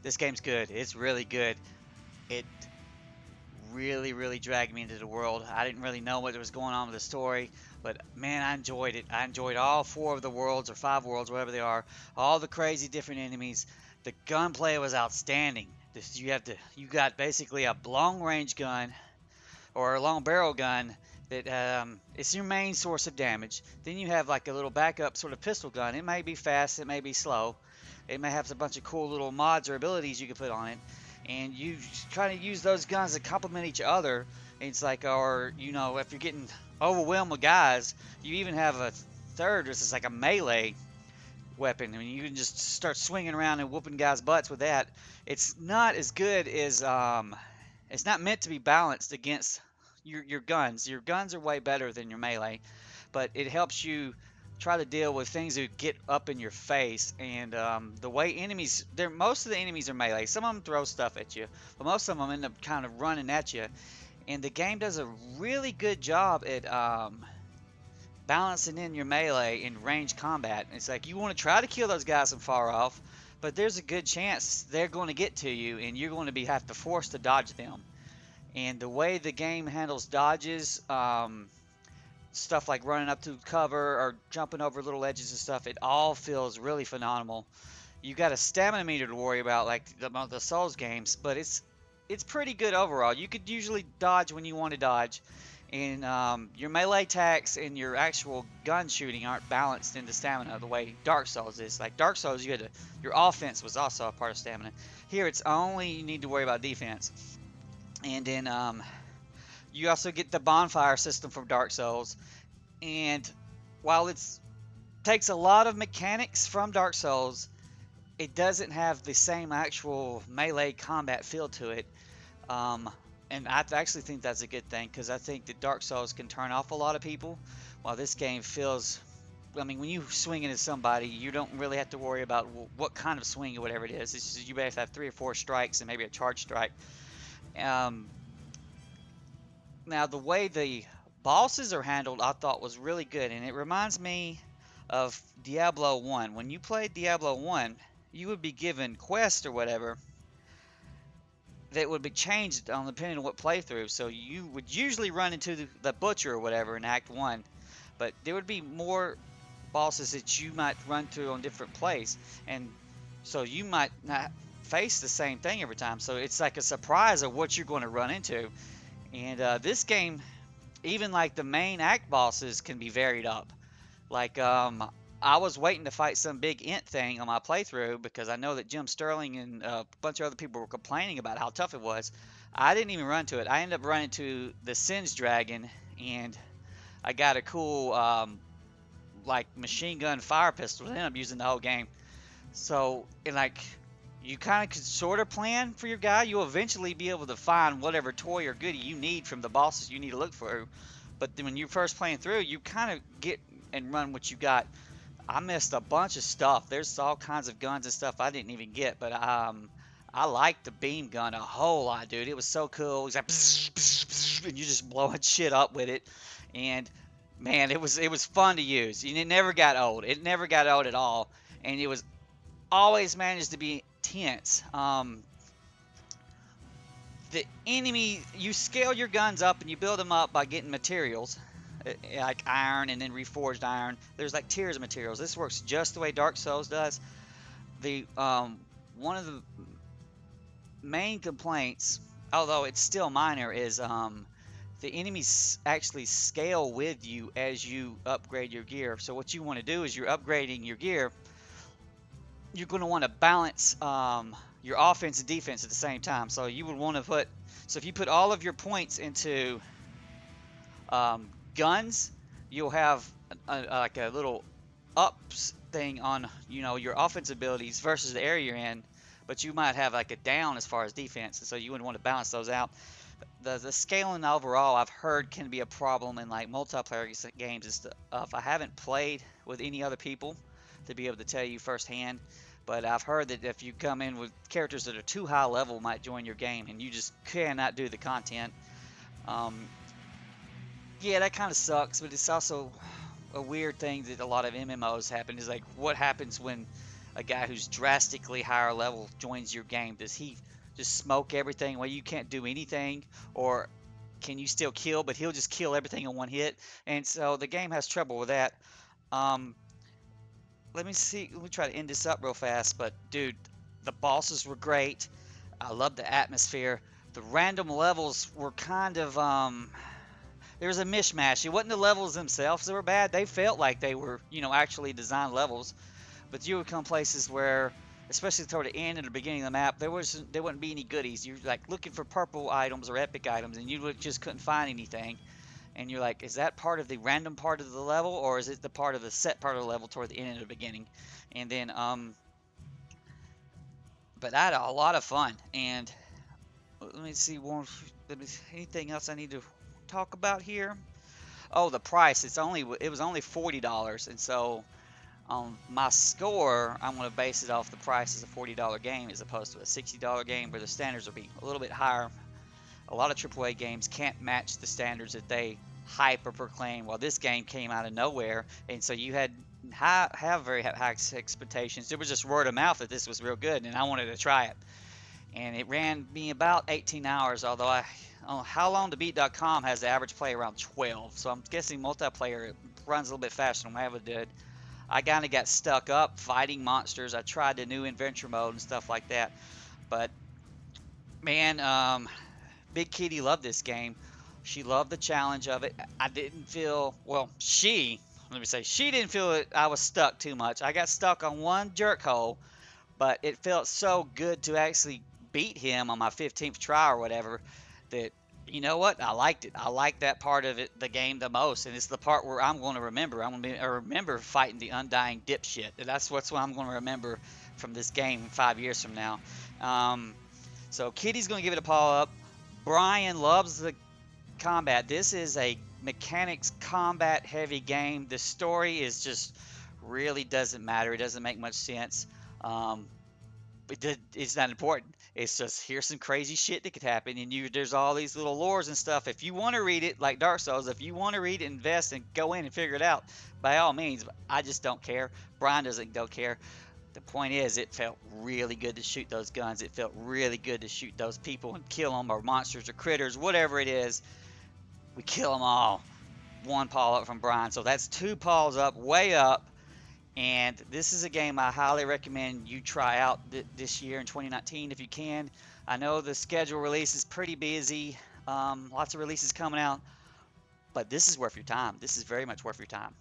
This game's good. It's really good. It really dragged me into the world. I didn't really know what was going on with the story, but man, I enjoyed it. I enjoyed all four of the worlds or five worlds, whatever they are, all the crazy different enemies. The gunplay was outstanding. You got basically a long range gun or a long barrel gun that it's your main source of damage. Then you have like a little backup sort of pistol gun. It may be fast, it may be slow, it may have a bunch of cool little mods or abilities you can put on it, and you try to use those guns to complement each other. It's like, or if you're getting overwhelmed with guys, you even have a third, which is like a melee weapon. I mean, you can just start swinging around and whooping guys' butts with that. It's not as good as it's not meant to be balanced against your guns. Your guns are way better than your melee, but it helps you try to deal with things that get up in your face. And the way enemies, most of the enemies are melee. Some of them throw stuff at you, but most of them end up kind of running at you. And the game does a really good job at balancing in your melee in range combat. It's like you want to try to kill those guys from far off, but there's a good chance they're going to get to you, and you're going to have to force to dodge them. And the way the game handles dodges, stuff like running up to cover or jumping over little edges and stuff, it all feels really phenomenal. You got a stamina meter to worry about, like the Souls games, but it's pretty good overall. You could usually dodge when you want to dodge, and your melee attacks and your actual gun shooting aren't balanced into stamina the way Dark Souls is. Like Dark Souls, your offense was also a part of stamina. Here, it's only you need to worry about defense, and then you also get the bonfire system from Dark Souls, and while it takes a lot of mechanics from Dark Souls, it doesn't have the same actual melee combat feel to it. Um, and I actually think that's a good thing, because I think that Dark Souls can turn off a lot of people, while this game feels. I mean, when you swing into somebody, you don't really have to worry about what kind of swing or whatever it is. It's just, you have to have 3 or 4 strikes and maybe a charge strike. Um, Now, the way the bosses are handled, I thought was really good, and it reminds me of Diablo 1. When you played Diablo 1, you would be given quests or whatever that would be changed on depending on what playthrough. So you would usually run into the butcher or whatever in Act 1, but there would be more bosses that you might run through on different plays, and so you might not face the same thing every time. So it's like a surprise of what you're going to run into. And this game, even like the main act bosses can be varied up. Like I was waiting to fight some big int thing on my playthrough because I know that Jim Sterling and a bunch of other people were complaining about how tough it was. I didn't even run to it. I ended up running to the Singe Dragon, and I got a cool like machine gun fire pistol. I ended up using the whole game. So, and like, you kind of could sort of plan for your guy. You'll eventually be able to find whatever toy or goodie you need from the bosses you need to look for. But then when you're first playing through, you kind of get and run what you got. I missed a bunch of stuff. There's all kinds of guns and stuff I didn't even get, but I liked the beam gun a whole lot, dude. It was so cool. It was like, bzz, bzz, bzz, and you just blowing shit up with it, and man, it was fun to use. And it never got old. It never got old at all, and it was always managed to be tense. The enemy, you scale your guns up and you build them up by getting materials like iron and then reforged iron. There's like tiers of materials. This works just the way Dark Souls does. The one of the main complaints, although it's still minor, is the enemies actually scale with you as you upgrade your gear. So what you want to do is you're upgrading your gear, you're going to want to balance your offense and defense at the same time. So you would want to so if you put all of your points into guns, you'll have like a little ups thing on your offense abilities versus the area you're in, but you might have like a down as far as defense, and so you would want to balance those out. The scaling overall, I've heard, can be a problem in like multiplayer games and stuff. I haven't played with any other people to be able to tell you firsthand, but I've heard that if you come in with characters that are too high level, might join your game, and you just cannot do the content. Yeah, that kind of sucks, but it's also a weird thing that a lot of MMOs happen. Is like, what happens when a guy who's drastically higher level joins your game? Does he just smoke everything where you can't do anything, or can you still kill, but he'll just kill everything in one hit? And so the game has trouble with that. Um, let me see. Let me try to end this up real fast. But dude, the bosses were great. I love the atmosphere. The random levels were kind of there was a mishmash. It wasn't the levels themselves that were bad. They felt like they were, actually designed levels. But you would come places where, especially toward the end and the beginning of the map, there wouldn't be any goodies. You're like looking for purple items or epic items, and just couldn't find anything. And you're like, is that part of the random part of the level, or is it the part of the set part of the level toward the end and the beginning? And then, but I had a lot of fun. And let me see one. Anything else I need to talk about here? Oh, the price. It was only $40, and so on my score, I'm going to base it off the price as a $40 game as opposed to a $60 game, where the standards will be a little bit higher. A lot of AAA games can't match the standards that they hype or proclaim. Well, this game came out of nowhere, and so you had have very high expectations. It was just word of mouth that this was real good, and I wanted to try it. And it ran me about 18 hours, although howlongtobeat.com has the average play around 12, so I'm guessing multiplayer runs a little bit faster than Mava did. I kind of got stuck up fighting monsters. I tried the new adventure mode and stuff like that, but man, Big Kitty loved this game. She loved the challenge of it. I didn't feel, well, let me say, she didn't feel that I was stuck too much. I got stuck on one jerk hole, but it felt so good to actually beat him on my 15th try or whatever that, you know what, I liked it. I liked that part of it, the game, the most, and it's the part where I'm going to remember. I'm going to remember fighting the undying dipshit. That's what I'm going to remember from this game 5 years from now. Um, so Kitty's going to give it a paw up. Brian loves the combat. This is a mechanics combat heavy game. The story is just really doesn't matter. It doesn't make much sense. Um, it's not important. It's just here's some crazy shit that could happen, and there's all these little lores and stuff. If you want to read it, like Dark Souls, if you want to read it, invest and go in and figure it out, by all means. I just don't care. Brian don't care. The point is, it felt really good to shoot those guns. It felt really good to shoot those people and kill them, or monsters or critters, whatever it is. We kill them all. One paw up from Brian, so that's two paws up, way up. And this is a game I highly recommend you try out this year in 2019 if you can. I know the schedule release is pretty busy, lots of releases coming out, but this is worth your time. This is very much worth your time.